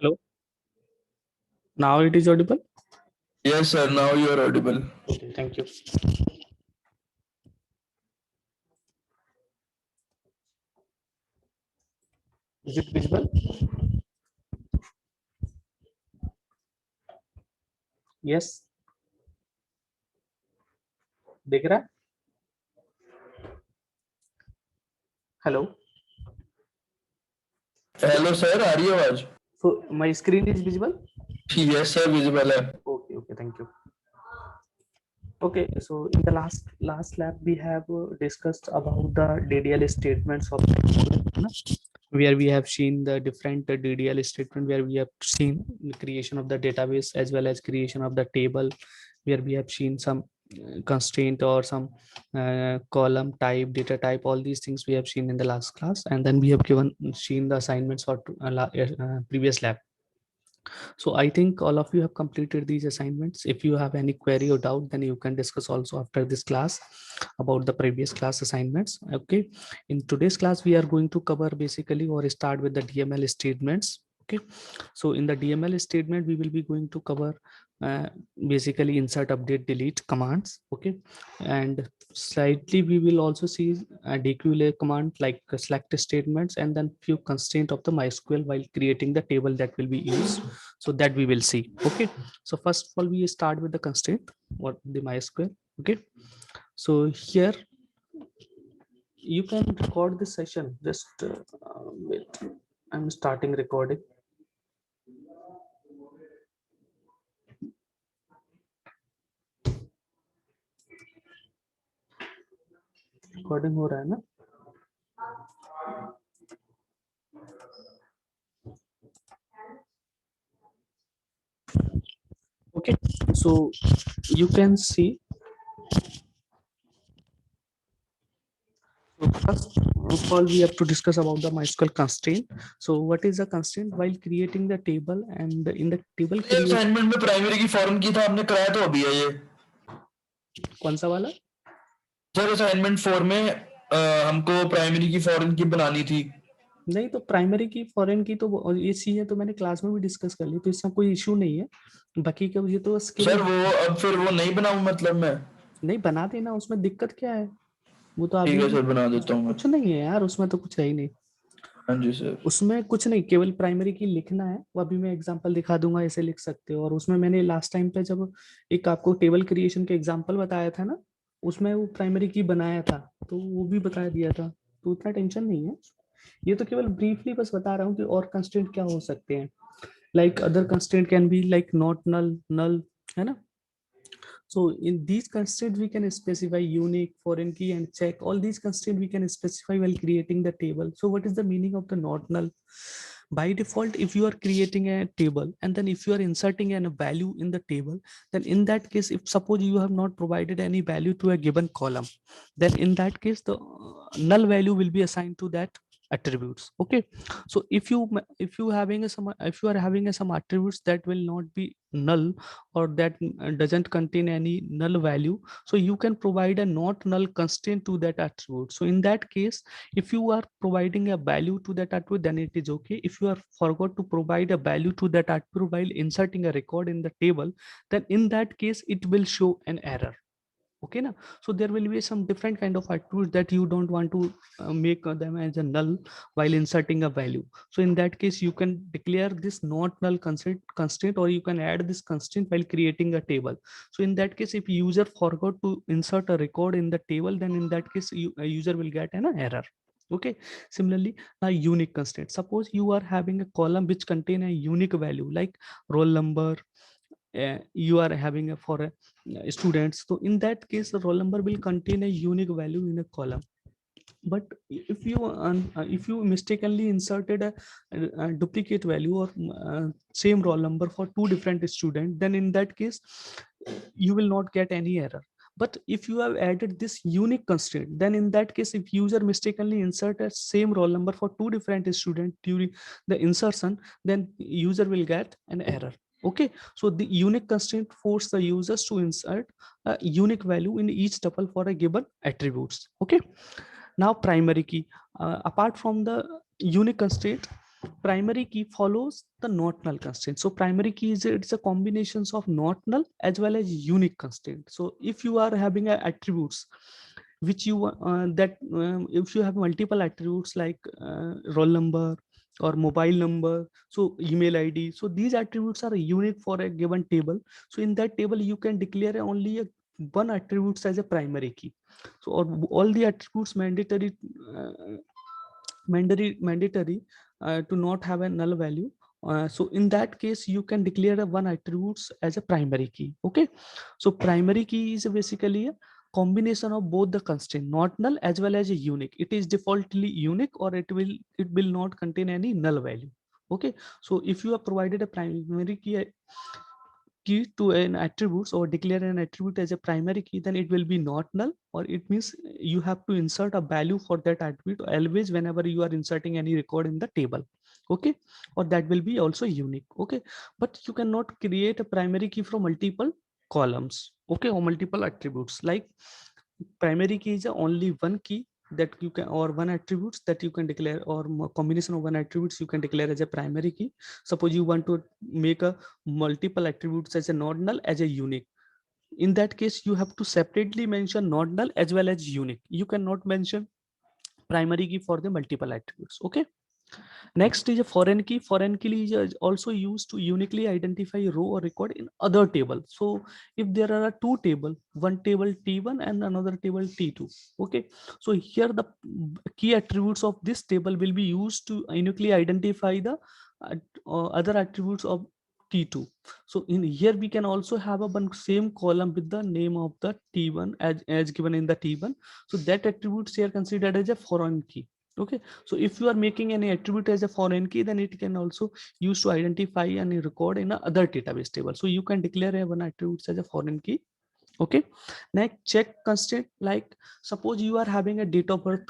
Hello. Now it is audible. Yes, sir. Now you are audible. Okay, thank you. Is it visible? Yes. दिख रहा है? Hello. Hello, sir. आ रही है आवाज? So my screen is visible. Yes, sir. Visible है. Okay. Okay. Thank you. Okay. So in the last lab we have discussed about the DDL statements of MySQL, na? Where we have seen the different DDL statement, where we have seen the creation of the database as well as creation of the table, where we have seen some constraint or some column type, data type, all these things we have seen in the last class, and then we have seen the assignments for previous lab. So I think all of you have completed these assignments. If you have any query or doubt, then you can discuss also after this class about the previous class assignments. Okay. In today's class, we are going to cover basically or start with the DML statements. Okay. So in the DML statement, we will be going to cover basically insert, update, delete commands. Okay. And slightly we will also see a DQLA command like select statements and then few constraint of the MySQL while creating the table that will be used. So that we will see. Okay. So first of all, we start with the constraint, what the MySQL. Okay. So here you can record this session. Just wait. I'm starting recording. Recording हो रहा है ना? Okay, so you can see. So first of all, we have to discuss about the MySQL constraint. So what is the constraint? While creating the table and in the table ये assignment में primary की foreign की था, आपने कराया तो अभी है ये. कौन सा वाला? सर असाइनमेंट 4 में हमको प्राइमरी की फॉरेन की बनानी थी. नहीं तो प्राइमरी की फॉरेन की तो ये चीजें तो मैंने क्लास में भी डिस्कस कर ली, तो इसका कोई इशू नहीं है. बाकी का ये तो सर वो अब फिर वो नहीं बनाऊं मतलब मैं. नहीं बना देना, उसमें दिक्कत क्या है? वो तो ठीक अभी है सर, बना देता हूँ मैं. कुछ नहीं है यार, उसमें तो कुछ है ही नहीं. हाँ जी सर. उसमें कुछ नहीं, केवल प्राइमरी की लिखना है. वो अभी मैं एग्जांपल दिखा दूंगा, ऐसे लिख सकते हो. और उसमें मैंने लास्ट टाइम पे जब एक आपको टेबल क्रिएशन के एग्जांपल बताया था ना, उसमें वो प्राइमरी की बनाया था, तो वो भी बता दिया था. तो उतना टेंशन नहीं है. ये तो केवल ब्रीफली बस बता रहा हूँ कि और कंस्ट्रेंट क्या हो सकते हैं. Like other constraint can be like not null, null, है ना? So in these constraints, we can specify unique, foreign key, and check. All these constraints we can specify while creating the table. So what is the meaning of the not null? By default, if you are creating a table and then if you are inserting a value in the table, then in that case, if suppose you have not provided any value to a given column, then in that case, the null value will be assigned to that attributes. Okay. So if you having a some, if you are having a some attributes that will not be null or that doesn't contain any null value, so you can provide a not null constraint to that attribute. So in that case, if you are providing a value to that attribute, then it is okay. If you are forgot to provide a value to that attribute while inserting a record in the table, then in that case it will show an error. Okay na? So there will be some different kind of attributes that you don't want to make them as a null while inserting a value. So in that case you can declare this not null constraint, or you can add this constraint while creating a table. So in that case, if user forgot to insert a record in the table, then in that case a user will get an error. Okay. Similarly, now unique constraint, suppose you are having a column which contain a unique value like roll number, you are having a for a students. So in that case, the roll number will contain a unique value in a column. But if you mistakenly inserted a duplicate value or same roll number for two different students, then in that case you will not get any error. But if you have added this unique constraint, then in that case, if user mistakenly insert a same roll number for two different students during the insertion, then user will get an error. Okay. So the unique constraint force the users to insert a unique value in each tuple for a given attributes. Okay. Now primary key, apart from the unique constraint, primary key follows the not null constraint. So primary key is it's a combinations of not null as well as unique constraint. So if you are having attributes which you if you have multiple attributes like roll number or mobile number, so email id, so these attributes are unique for a given table. So in that table you can declare only one attributes as a primary key. So all the attributes mandatory to not have a null value. So in that case you can declare a one attributes as a primary key. Okay, so primary key is basically a combination of both the constraint not null as well as a unique. It is defaultly unique, or it will not contain any null value. Okay, so if you have provided a primary key to an attributes or declare an attribute as a primary key, then it will be not null, or it means you have to insert a value for that attribute always whenever you are inserting any record in the table. Okay, or that will be also unique. Okay, but you cannot create a primary key from multiple columns, okay, or multiple attributes. Like primary key is only one key that you can, or one attributes that you can declare, or combination of one attributes you can declare as a primary key. Suppose you want to make a multiple attributes as a not null as a unique. In that case you have to separately mention not null as well as unique. You cannot mention primary key for the multiple attributes. Okay, next is a foreign key. Foreign key is also used to uniquely identify row or record in other table. So if there are two table, one table T1 and another table T2. Okay, so here the key attributes of this table will be used to uniquely identify the other attributes of T2. So in here we can also have a one same column with the name of the T1 as given in the T1. So that attributes here considered as a foreign key. Okay, so if you are making any attribute as a foreign key, then it can also use to identify and record in a other database table. So you can declare a one attribute as a foreign key. Okay, next check constraint. Like suppose you are having a date of birth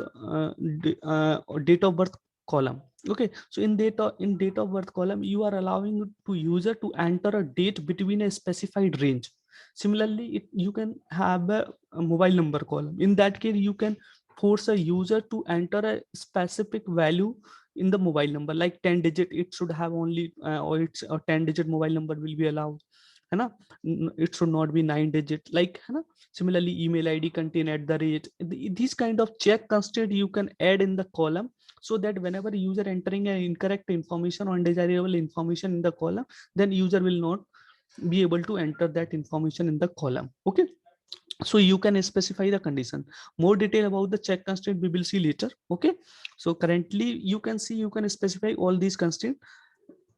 or date of birth column. Okay, so in date of birth column you are allowing to user to enter a date between a specified range. Similarly, you can have a mobile number column. In that case you can force a user to enter a specific value in the mobile number, like 10 digit it should have only, or it's a 10 digit mobile number will be allowed, है ना? It should not be 9 digit, like, है ना? Similarly, email id contain at the rate. These kind of check constraint you can add in the column, so that whenever user entering an incorrect information or undesirable information in the column, then user will not be able to enter that information in the column. Okay, so you can specify the condition. More detail about the check constraint we will see later. Okay, so currently you can see you can specify all these constraints,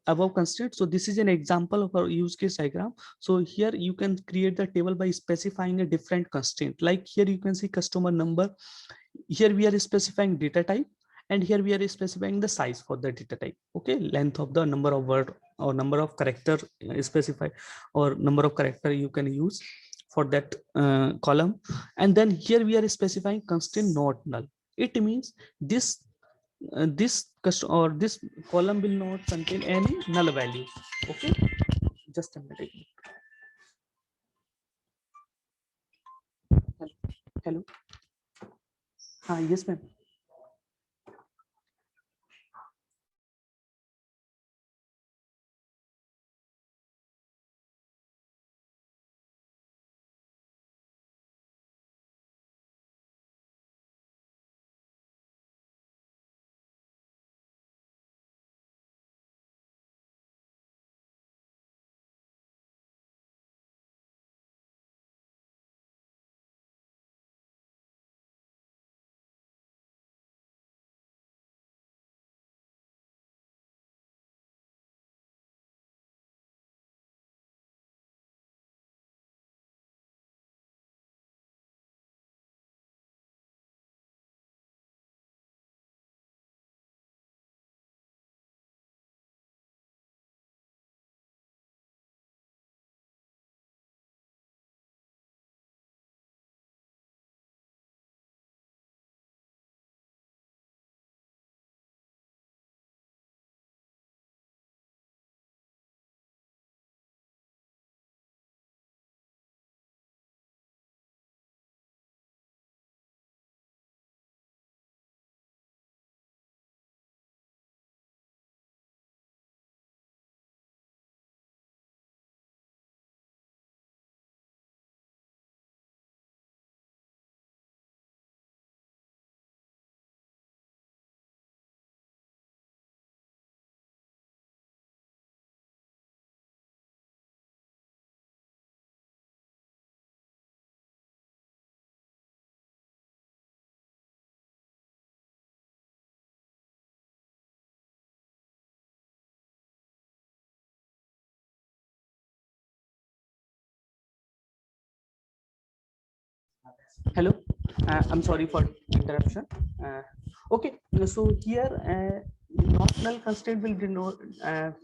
above constraint. So this is an example of our use case diagram. So here you can create the table by specifying a different constraint. Like here you can see customer number. Here we are specifying data type, and here we are specifying the size for the data type. Okay, length of the number of word or number of character specify, or number of character you can use for that column. And then here we are specifying constraint not null. It means this column will not contain any null value. Okay, just a minute. Hello. Yes ma'am. Hello, I'm sorry for interruption. Okay, so here not null constraint will denote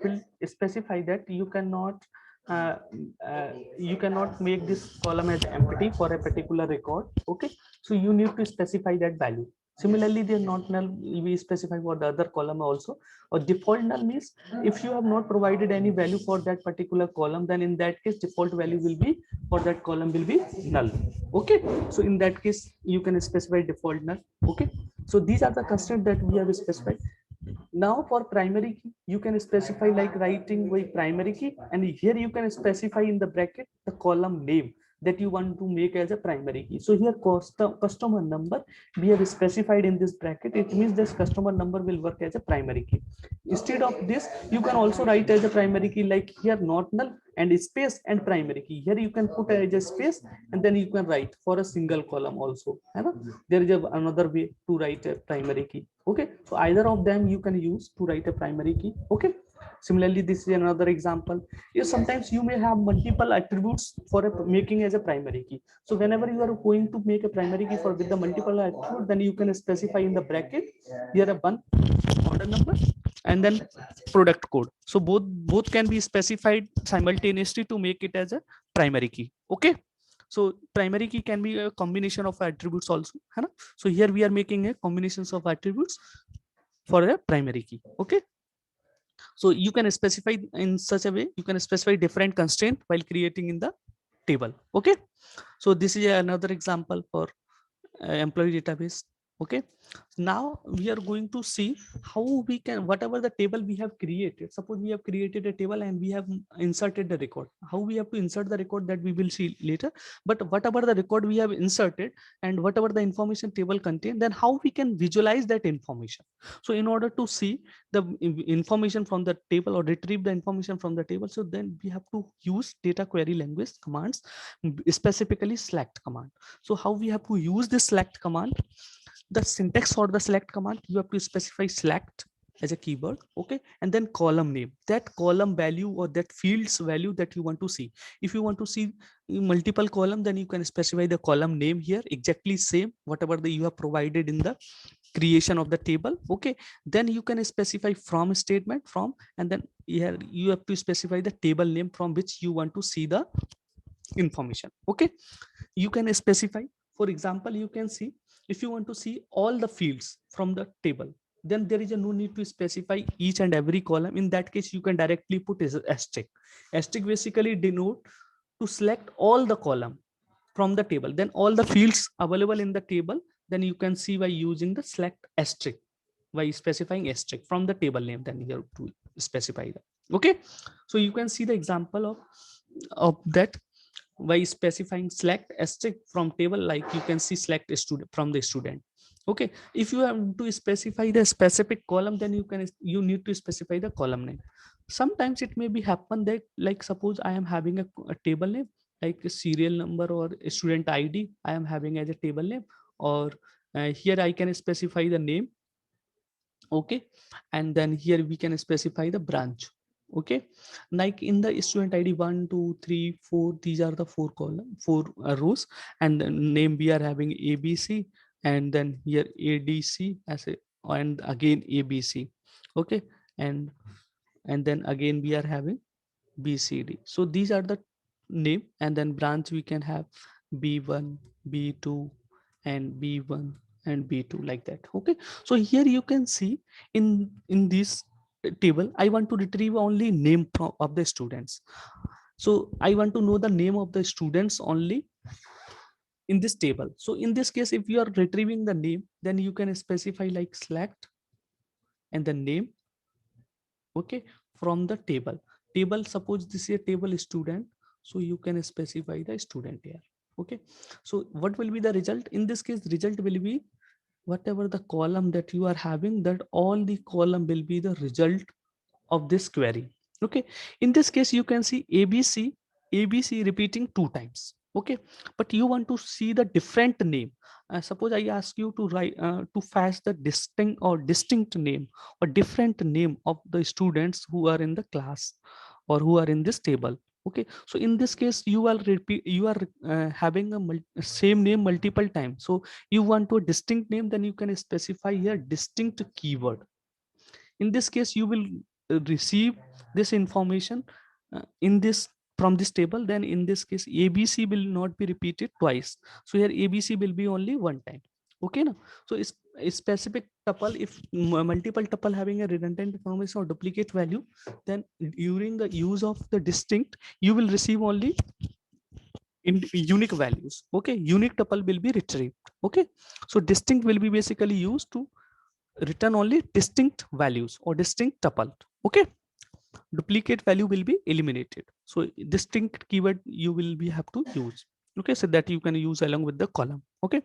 will specify that uh, you cannot make this column as empty for a particular record. Okay, so you need to specify that value. Similarly, the not null we specify for the other column also. Or default null means if you have not provided any value for that particular column, then in that case default value will be for that column will be null. Okay, so in that case you can specify default null. Okay, so these are the constraints that we have specified. Now for primary key you can specify like writing by primary key, and here you can specify in the bracket the column name that you want to make as a primary key. So here customer number we have specified in this bracket, it means this customer number will work as a primary key. Instead of this you can also write as a primary key like here not null and space and primary key. Here you can put as a space and then you can write for a single column also. There is another way to write a primary key. Okay, so either of them you can use to write a primary key. Okay, similarly this is another example. Yes, sometimes you may have multiple attributes for making as a primary key. So whenever you are going to make a primary key for with the multiple attribute, then you can specify in the bracket here a one order number and then product code. So both can be specified simultaneously to make it as a primary key. Okay, so primary key can be a combination of attributes also. So here we are making a combinations of attributes for a primary key. Okay, so you can specify in such a way, you can specify different constraint while creating in the table. Okay, so this is another example for employee database. Okay, now we are going to see how we can, whatever the table we have created, suppose we have created a table and we have inserted the record, how we have to insert the record that we will see later. But whatever the record we have inserted and whatever the information table contain, then how we can visualize that information. So in order to see the information from the table or retrieve the information from the table, so then we have to use data query language commands, specifically select command. So how we have to use this select command? The syntax for the select command, you have to specify select as a keyword. Okay, and then column name, that column value or that field's value that you want to see. If you want to see multiple column, then you can specify the column name here, exactly same whatever the you have provided in the creation of the table. Okay, then you can specify from statement from, and then here you have to specify the table name from which you want to see the information. Okay, you can specify, for example, you can see if you want to see all the fields from the table, then there is a no need to specify each and every column. In that case you can directly put as asterisk. Asterisk basically denote to select all the column from the table, then all the fields available in the table, then you can see by using the select asterisk, by specifying asterisk from the table name, then you have to specify that. Okay, so you can see the example of that by specifying select asterisk from table, like you can see select a student from the student. Okay, if you have to specify the specific column, then you need to specify the column name. Sometimes it may be happen that, like suppose I am having a table name like a serial number or a student id I am having as a table name, or here I can specify the name. Okay, and then here we can specify the branch. Okay, like in the student id 1 2 3 4, these are the four rows, and the name we are having abc, and then here adc as a, and again abc. Okay, and then again we are having bcd. So these are the name, and then branch we can have b1 b2 and b1 and b2, like that. Okay, so here you can see in this table I want to retrieve only name of the students. So I want to know the name of the students only in this table. So in this case, if you are retrieving the name, then you can specify like select and the name. Okay, from the table, suppose this is a table student, so you can specify the student here. Okay, so what will be the result? In this case, result will be whatever the column that you are having, that all the column will be the result of this query. Okay, in this case you can see abc repeating 2 times. Okay, but you want to see the different name. Suppose I ask you to write to fetch the distinct name or different name of the students who are in the class or who are in this table. Okay, so in this case you are having a same name multiple times, so you want to a distinct name, then you can specify here distinct keyword. In this case you will receive this information in this from this table, then in this case ABC will not be repeated twice, so here ABC will be only one time. Okay now, so it's a specific tuple, if multiple tuple having a redundant information or duplicate value, then during the use of the distinct you will receive only in unique values. Okay, unique tuple will be retrieved. Okay, so distinct will be basically used to return only distinct values or distinct tuple. Okay, duplicate value will be eliminated, so distinct keyword you will be have to use. Okay, so that you can use along with the column. Okay,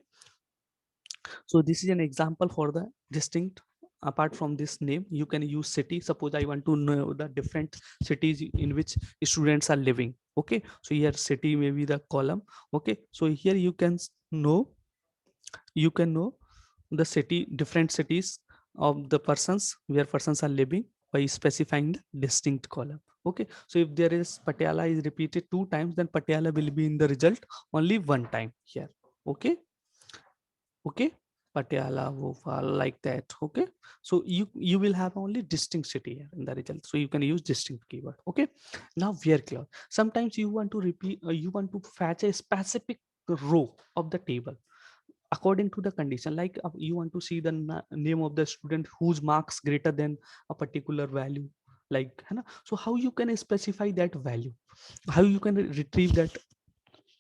so this is an example for the distinct. Apart from this name you can use city. Suppose I want to know the different cities in which students are living. Okay, so here city may be the column. Okay, so here you can know the city, different cities of the persons where persons are living by specifying the distinct column. Okay, so if there is Patiala is repeated 2 times, then Patiala will be in the result only 1 time here. Okay, okay, Patiala, Bhopal, like that. Okay, so you will have only distinct city here in the result, so you can use distinct keyword. Okay, now where clause, sometimes you want to repeat, you want to fetch a specific row of the table according to the condition, like you want to see the name of the student whose marks greater than a particular value, like है ना? So how you can specify that value, how you can retrieve that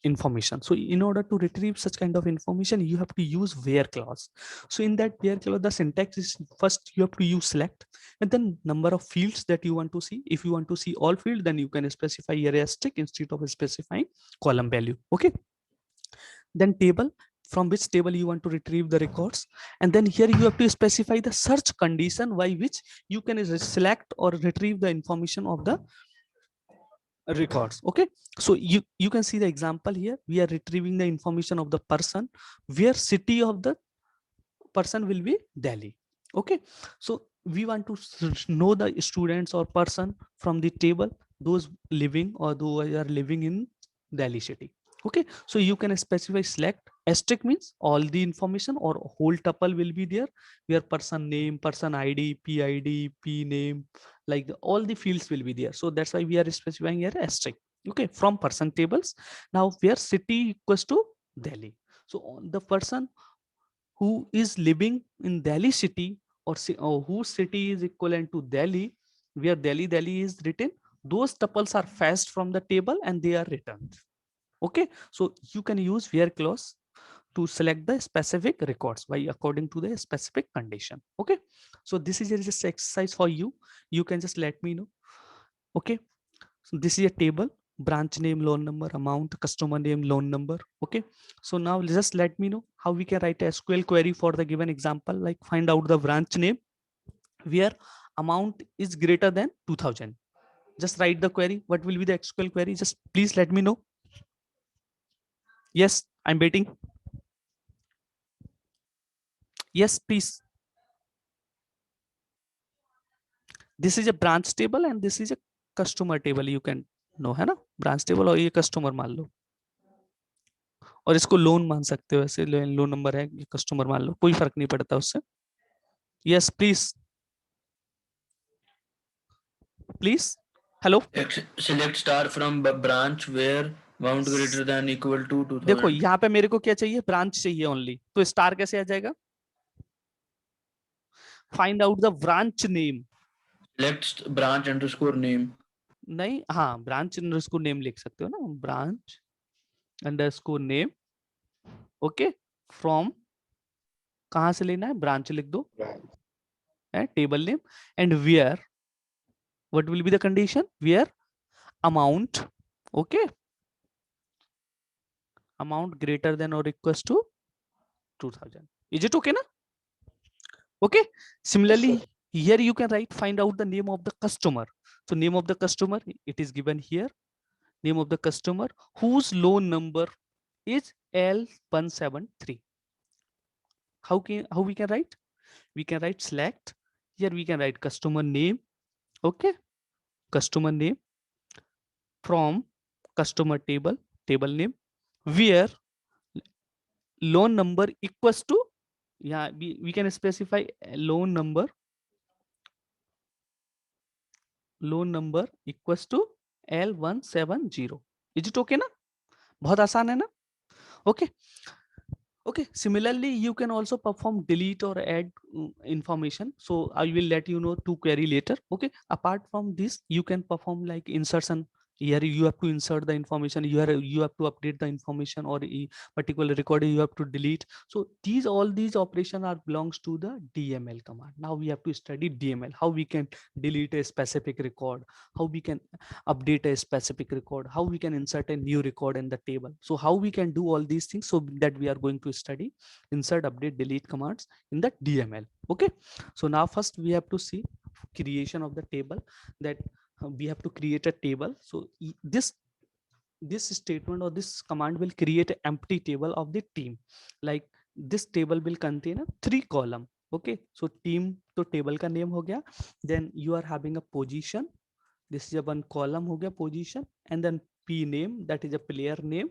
information? So in order to retrieve such kind of information you have to use where clause. So in that where clause the syntax is, first you have to use select and then number of fields that you want to see. If you want to see all fields, then you can specify here asterisk instead of specifying column value. Okay, then table, from which table you want to retrieve the records, and then here you have to specify the search condition by which you can select or retrieve the information of the records. Okay, so you can see the example here. We are retrieving the information of the person where city of the person will be Delhi. Okay, so we want to know the students or person from the table, those living or those are living in Delhi city. Okay, so you can specify select asterisk means all the information or whole tuple will be there, where person name, person ID, PID, P name, like all the fields will be there. So that's why we are specifying here asterisk. Okay, from person tables. Now where city equals to Delhi. So the person who is living in Delhi city, or whose city is equivalent to Delhi, where Delhi is written, those tuples are fetched from the table and they are returned. Okay, so you can use where clause to select the specific records by according to the specific condition. Okay, so this is just exercise for you. You can just let me know. Okay, so this is a table, branch name, loan number, amount, customer name, loan number. Okay, so now just let me know how we can write a SQL query for the given example, like find out the branch name where amount is greater than 2000. Just write the query. What will be the SQL query? Just please let me know. Yes, I'm waiting. Yes, please. This is a branch table and this is a customer table. You can know, है ना, branch table और ये customer मान लो, और इसको loan मान सकते हो, ऐसे लोन नंबर है, ये कस्टमर मान लो, कोई फर्क नहीं पड़ता उससे. Yes please please. Hello, Select star from branch where amount greater than equal to देखो 2000. यहाँ पे मेरे को क्या चाहिए, ब्रांच चाहिए ओनली, तो स्टार कैसे आ जाएगा? Find out the branch name. Select branch underscore name. नहीं, हाँ, ब्रांच अंडरस्कोर नेम लिख सकते हो ना, branch underscore name. Okay, from कहाँ से लेना है, ब्रांच लिख दो, table name, and where, what will be the condition, where amount, okay, amount greater than or equals to 2000. Is it okay na? Okay, similarly here you can write find out the name of the customer. So name of the customer, it is given here, name of the customer whose loan number is L173. How we can write? We can write select, here we can write customer name. Okay, customer name from customer table, table name, where loan number equals to, yeah, we can specify loan number equals to L170. Is it okay ना? बहुत आसान है ना? Okay. Okay, similarly you can also perform delete or add information, so I will let you know to query later. Okay, apart from this you can perform like insertion. Here you have to insert the information, you have to update the information, or a particular record you have to delete. So all these operation are belongs to the DML command. Now we have to study DML, how we can delete a specific record, how we can update a specific record, how we can insert a new record in the table. So how we can do all these things, so that we are going to study insert, update, delete commands in the DML. Okay, so now first we have to see creation of the table, that we have to create a table. So this statement or this command will create an empty table of the team. Like this table will contain a 3 column. Okay, so team to table ka name ho gaya, then you are having a position, this is a one column ho gaya position, and then P name, that is a player name,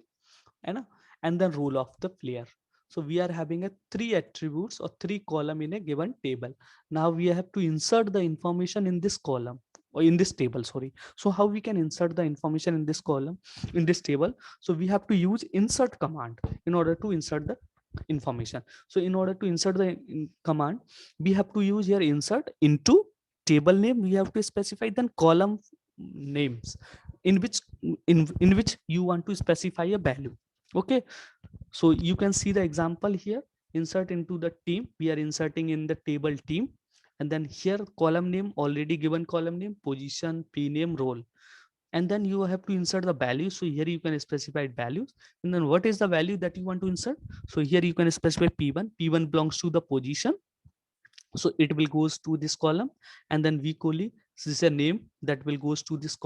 and then role of the player. So we are having a 3 attributes or 3 column in a given table. Now we have to insert the information in this column or in this table, sorry. So how we can insert the information in this column, in this table? So we have to use insert command in order to insert the information. So in order to insert the command, we have to use here insert into table name, we have to specify, then column names in which you want to specify a value. Okay, so you can see the example here. Insert into the team, we are inserting in the table team, and then here column name, already given column name, position, P name, role, and then you have to insert the value. So here you can specify values, and then what is the value that you want to insert? So here you can specify P1 belongs to the position, so it will goes to this column, and then vcoli, this is a name that will goes to this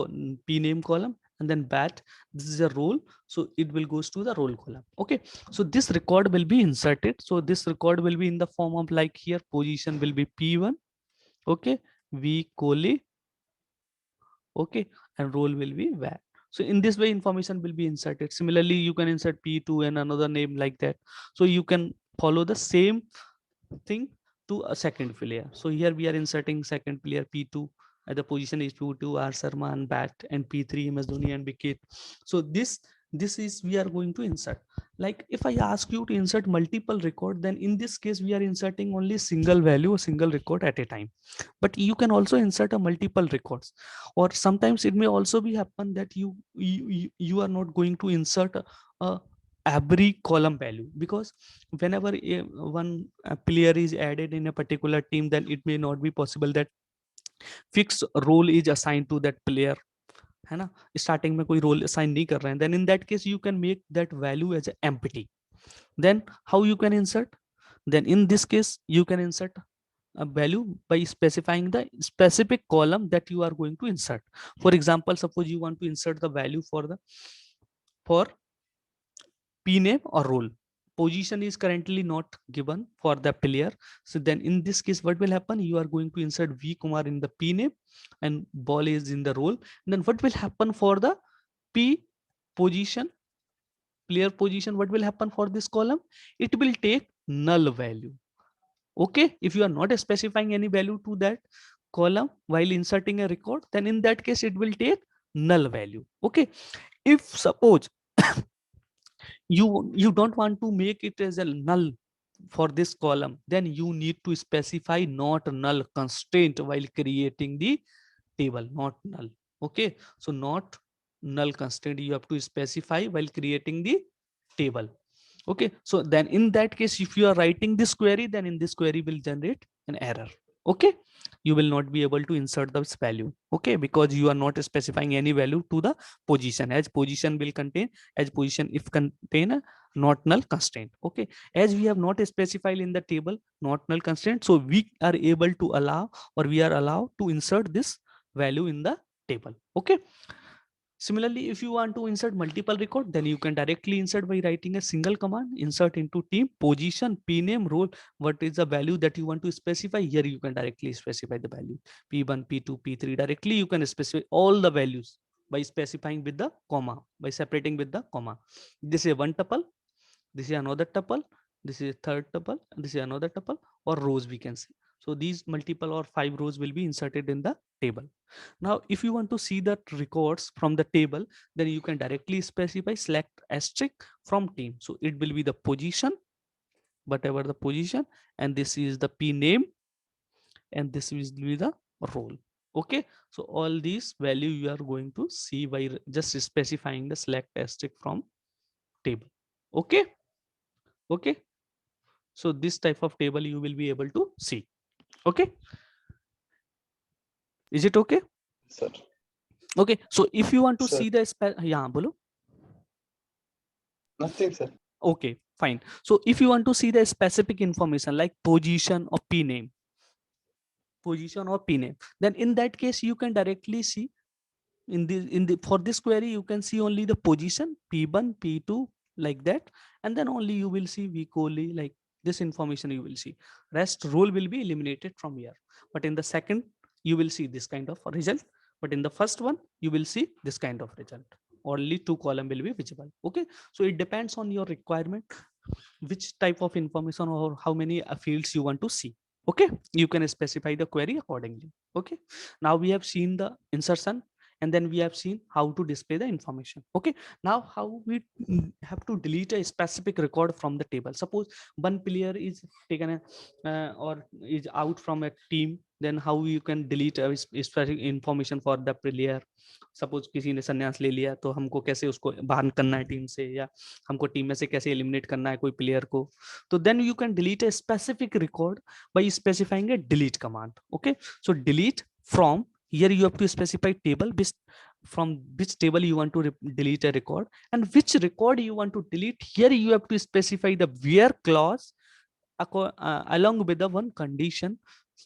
P name column, and then bat, this is a role, so it will goes to the role column. Okay, so this record will be inserted. So this record will be in the form of, like here position will be P1, okay, vcoli, okay, and role will be var. So in this way information will be inserted. Similarly you can insert P2 and another name like that. So you can follow the same thing to a second player. So here we are inserting second player P2 at the position is P2, R Sharma and bat, and P3 MS Dhoni and wicket. So this is we are going to insert. Like if I ask you to insert multiple record, then in this case we are inserting only single value or single record at a time. But you can also insert a multiple records, or sometimes it may also be happen that you are not going to insert a every column value, because whenever one player is added in a particular team, then it may not be possible that fixed role is assigned to that player, है ना, starting में कोई role assign नहीं कर रहे हैं, then in that case you can make that value as empty. Then how you can insert? Then in this case you can insert a value by specifying the specific column that you are going to insert. For example, suppose you want to insert the value for P name or role. Position is currently not given for the player. So then in this case, what will happen? You are going to insert V Kumar in the P name and ball is in the role. And then what will happen for the P position, player position? What will happen for this column? It will take null value. Okay. If you are not specifying any value to that column while inserting a record, then in that case, it will take null value. Okay. If suppose you don't want to make it as a null for this column, then you need to specify not null constraint while creating the table, not null. Okay, so not null constraint you have to specify while creating the table. Okay, so then in that case, if you are writing this query, then in this query will generate an error. Okay, you will not be able to insert this value. Okay, because you are not specifying any value to the position, as position will contain, as position if contain a not null constraint. Okay, as we have not specified in the table not null constraint, so we are able to allow, or we are allowed to insert this value in the table. Okay, similarly, if you want to insert multiple record, then you can directly insert by writing a single command, insert into team, position, P name, role. What is the value that you want to specify? Here you can directly specify the value P1, P2, P3. Directly you can specify all the values. by specifying with the comma, by separating with the comma. This is one tuple, this is another tuple, this is a third tuple, this is another tuple, or rows we can say. So these multiple or 5 rows will be inserted in the table. Now, if you want to see the records from the table, then you can directly specify select asterisk from team. So it will be the position, whatever the position, and this is the P name, and this will be the role. Okay, so all these value you are going to see by just specifying the select asterisk from table. Okay, okay, so this type of table you will be able to see. Okay, is it okay? Sir. Okay, so if you want to Sir. see the yeah, bolo. Nothing, sir. Okay, fine. So if you want to see the specific information like position or P name, then in that case you can directly see in the for this query you can see only the position P1, P2 like that, and then only you will see week only, like this information you will see. Rest role will be eliminated from here. But in the second you will see this kind of result. But in the first one you will see this kind of result. Only 2 column will be visible. Okay, so it depends on your requirement, which type of information or how many fields you want to see. Okay, you can specify the query accordingly. Okay, now we have seen the insertion, and then we have seen how to display the information. Okay, now how we have to delete a specific record from the table. Suppose one player is taken or is out from a team, then how you can delete a specific information for the player. Suppose किसी ने संन्यास ले लिया तो हमको कैसे उसको बाहर करना है टीम से, या हमको टीम में से कैसे एलिमिनेट करना है कोई प्लेयर को. तो then you can delete a specific record by specifying a delete command. Okay, so delete from, here you have to specify table, from which table you want to delete a record, and which record you want to delete. Here you have to specify the where clause along with the one condition,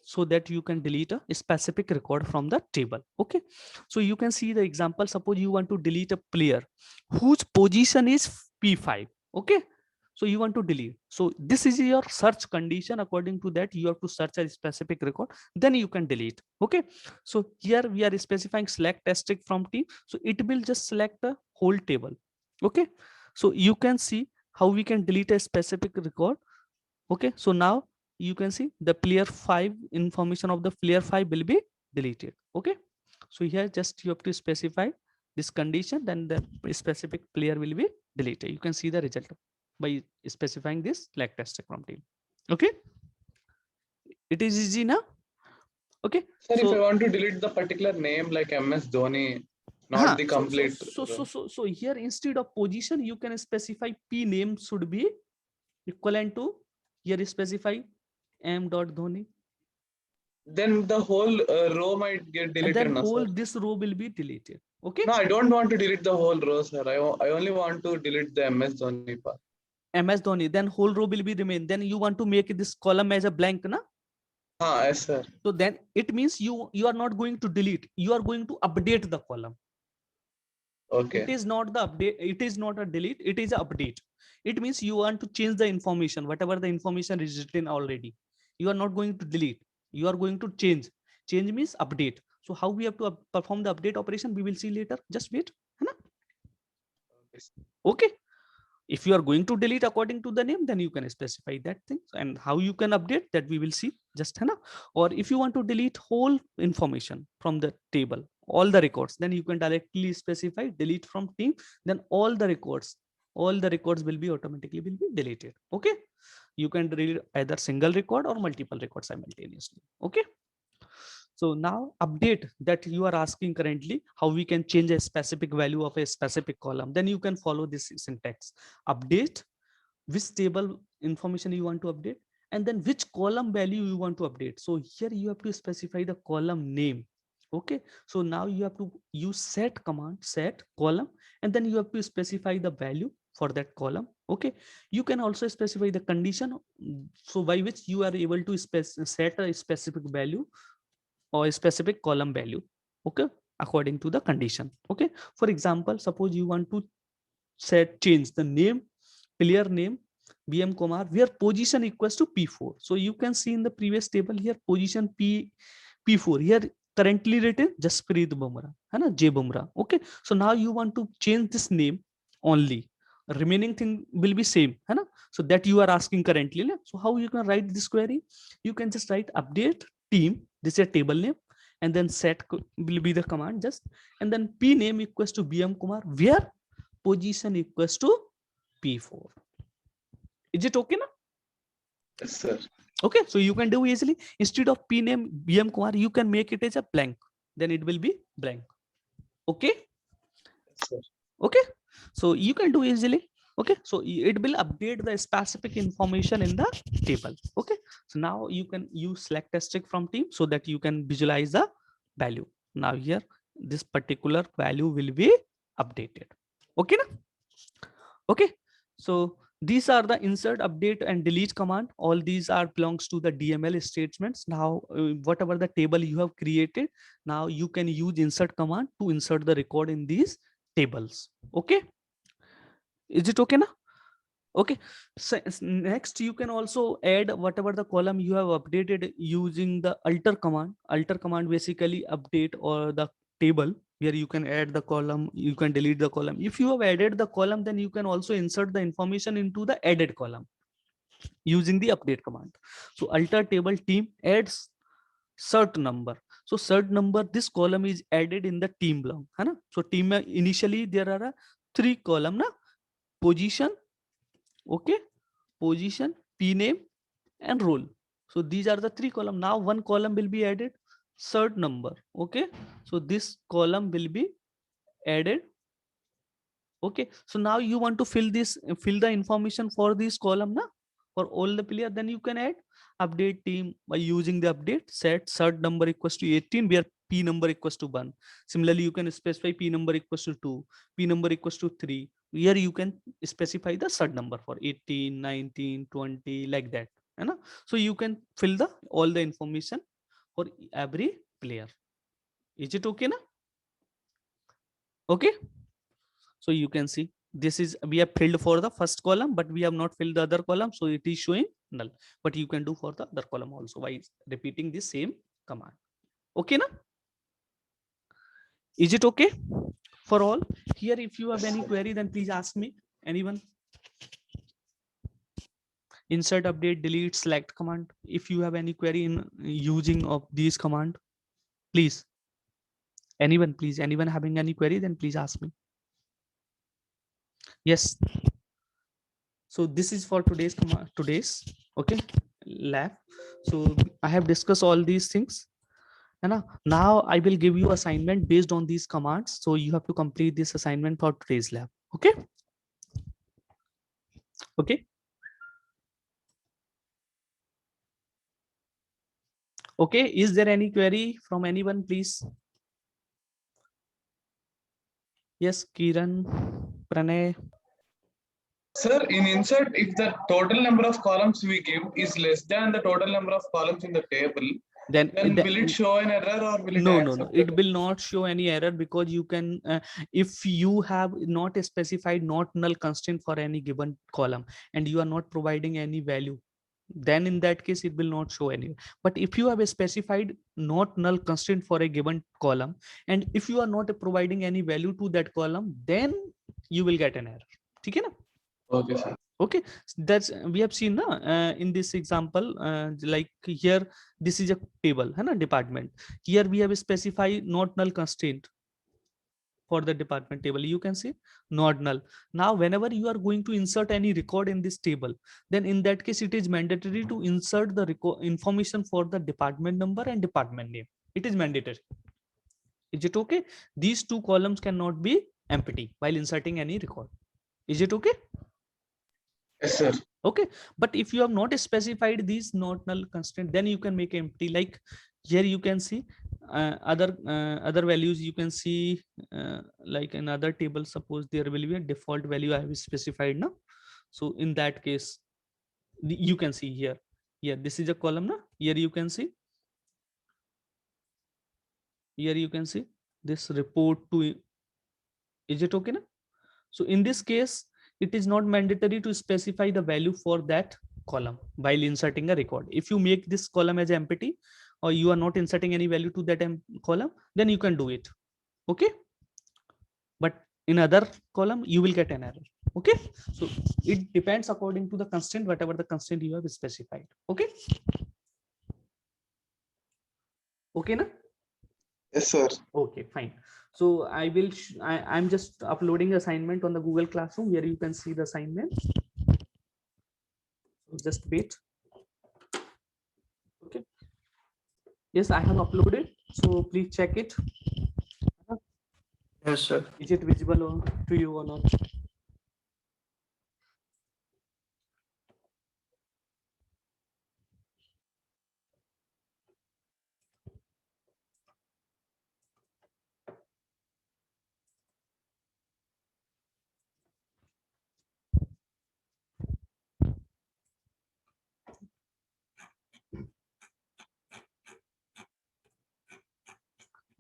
so that you can delete a specific record from the table. Okay, so you can see the example. Suppose you want to delete a player whose position is P5. Okay, so you want to delete. So this is your search condition. According to that, you have to search a specific record, then you can delete. Okay, so here we are specifying select asterisk from team, so it will just select the whole table. Okay, so you can see how we can delete a specific record. Okay, so now you can see the player 5 information of the player 5 will be deleted. Okay, so here just you have to specify this condition, then the specific player will be deleted. You can see the result by specifying this select asterisk from team. Okay, it is easy now. Okay, Sir, so if I want to delete the particular name like MS Dhoni, not the complete. So here instead of position you can specify P name should be equivalent to, here specify M.Dhoni. Then the whole row might get deleted. And then no, whole sir. this row will be deleted. Okay, No, I don't want to delete the whole row, sir. I only want to delete the MS Dhoni part. MS Dhoni, then whole row will be remain. Then you want to make this column as a blank, na? Yes, sir. So then it means you are not going to delete, you are going to update the column. Okay. It is not the update, it is not a delete, it is a update. It means you want to change the information, whatever the information is written already. You are not going to delete, you are going to change. Change means update. So how we have to perform the update operation, we will see later. Just wait. Okay, if you are going to delete according to the name, then you can specify that thing, and how you can update that we will see just. Or if you want to delete whole information from the table, all the records, then you can directly specify delete from team, then all the records will be automatically will be deleted. Okay, you can delete either single record or multiple records simultaneously. Okay, so now update that you are asking currently, how we can change a specific value of a specific column, then you can follow this syntax. Update, which table information you want to update, and then which column value you want to update. So here you have to specify the column name. Okay, so now you have to use set command, set column, and then you have to specify the value for that column. Okay, you can also specify the condition, so by which you are able to set a specific value or a specific column value. Okay, according to the condition. Okay, for example, suppose you want to change the name, player name BM Kumar, where position equals to P4. So you can see in the previous table here position P4, here currently written Jasprit Bumrah, है ना, J Bumrah. Okay, so now you want to change this name only. Remaining thing will be same, है ना. So that you are asking currently. Na? So how you can write this query? You can just write update team. This is a table name, and then set will be the command just, and then P name equals to BM Kumar, where position equals to P4. Is it okay, na? Yes, sir. Okay, so you can do easily. Instead of P name BM Kumar, you can make it as a blank. Then it will be blank. Okay. Yes, sir. Okay, so you can do easily. Okay, so it will update the specific information in the table. Okay, so now you can use select asterisk from team so that you can visualize the value. Now here this particular value will be updated. Okay, na? Okay, so these are the insert, update and delete command. All these are belongs to the DML statements. Now whatever the table you have created, now you can use insert command to insert the record in these tables. Okay, is it okay, na? Okay, so next you can also add whatever the column you have updated using the alter command. Alter command basically update or the table where you can add the column, you can delete the column. If you have added the column, then you can also insert the information into the added column using the update command. So alter table team adds cert number. So cert number, this column is added in the team block, है ना? So team initially there are 3 column na, position, okay, position, P name and role. So these are the 3 column. Now one column will be added, cert number. Okay, so this column will be added. Okay, so now you want to fill the information for this column na, for all the player. Then you can add update team by using the update set cert number equals to 18, where P number equals to 1. Similarly, you can specify P number equals to 2, P number equals to 3. Here you can specify the cert number for 18, 19, 20, like that. Right? So you can fill all the information for every player. Is it okay, na? Okay. So you can see this is, we have filled for the first column, but we have not filled the other column. So it is showing null, but you can do for the other column also by repeating the same command. Okay, na? Is it okay for all? Here, if you have any query, then please ask me. Anyone? Insert, update, delete, select command. If you have any query in using of these command, please. Anyone, please. Anyone having any query, then please ask me. Yes. So this is for today's okay lab. So I have discussed all these things. And now I will give you assignment based on these commands. So you have to complete this assignment for today's lab. Okay. Okay. Okay. Is there any query from anyone, please? Yes, Kiran, Pranay. Sir, in insert, if the total number of columns we give is less than the total number of columns in the table, then will it show an error or will it no, it will not show any error, because you can if you have not specified not null constraint for any given column and you are not providing any value, then in that case it will not show any. But if you have a specified not null constraint for a given column and if you are not providing any value to that column, then you will get an error. Okay, na? Okay, sir. Okay, that's we have seen in this example, like here this is a table, है ना, department. Here we have specified not null constraint for the department table. You can see not null. Now whenever you are going to insert any record in this table, then in that case it is mandatory to insert the information for the department number and department name. It is mandatory. Is it okay? These 2 columns cannot be empty while inserting any record. Is it okay? Yes, sir. Okay, but if you have not specified these not null constraint, then you can make empty. Like here you can see other values. You can see like another table, suppose there will be a default value I have specified now. So in that case you can see here this is a column now. Here you can see this report to. Is it okay now? So in this case it is not mandatory to specify the value for that column while inserting a record. If you make this column as empty, or you are not inserting any value to that column, then you can do it. Okay, but in other column you will get an error. Okay, so it depends according to the constraint, whatever the constraint you have specified. Okay, okay na? Yes, sir. Okay, fine. So I will I'm just uploading assignment on the Google Classroom where you can see the assignment. So just wait. Okay, yes, I have uploaded, so please check it. Yes, sir. Is it visible to you or not?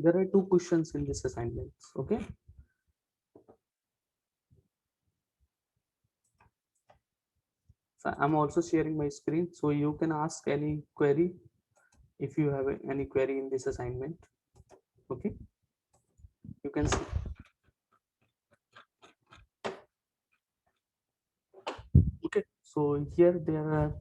There are 2 questions in this assignment. Okay, so I'm also sharing my screen, so you can ask any query if you have any query in this assignment. Okay, you can see. Okay, so here there are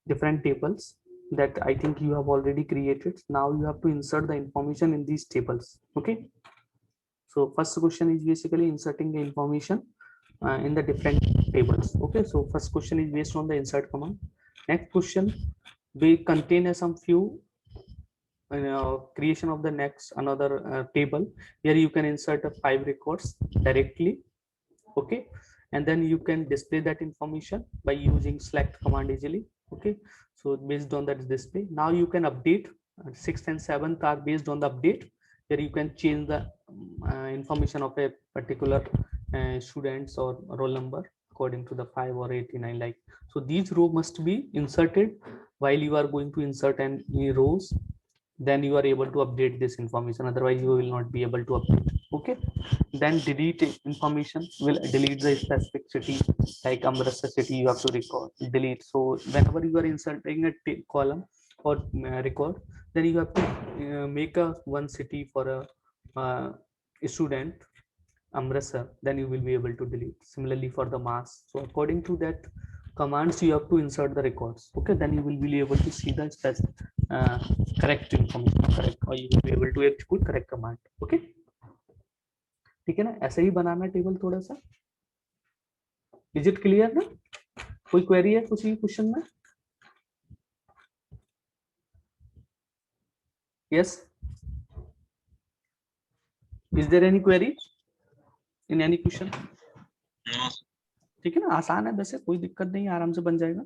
different tables that I think you have already created. Now you have to insert the information in these tables. Okay, so first question is basically inserting the information in the different tables. Okay, so first question is based on the insert command. Next question will contain some few creation of the next another table where you can insert 5 records directly. Okay, and then you can display that information by using select command easily. Okay, so based on that display, now you can update. 6th and 7th are based on the update where you can change the information of a particular students or roll number according to the 5 or 89, like. So these row must be inserted while you are going to insert any rows, then you are able to update this information, otherwise you will not be able to update. Okay, then delete information will delete the specific city, like Amritsar city you have to record delete. So whenever you are inserting a column or record, then you have to make a one city for a student Amritsar, then you will be able to delete. Similarly for the mass, so according to that commands you have to insert the records. Okay, then you will be able to see the correct information, correct, or you will be able to execute correct command. Okay, ठीक है ना, ऐसे ही बनाना table थोड़ा सा. Is it clear ना? कोई query है कुछ ही क्वेश्चन में? Yes, is there any query in any question? ठीक है ना, आसान है वैसे, कोई दिक्कत नहीं, आराम से बन जाएगा.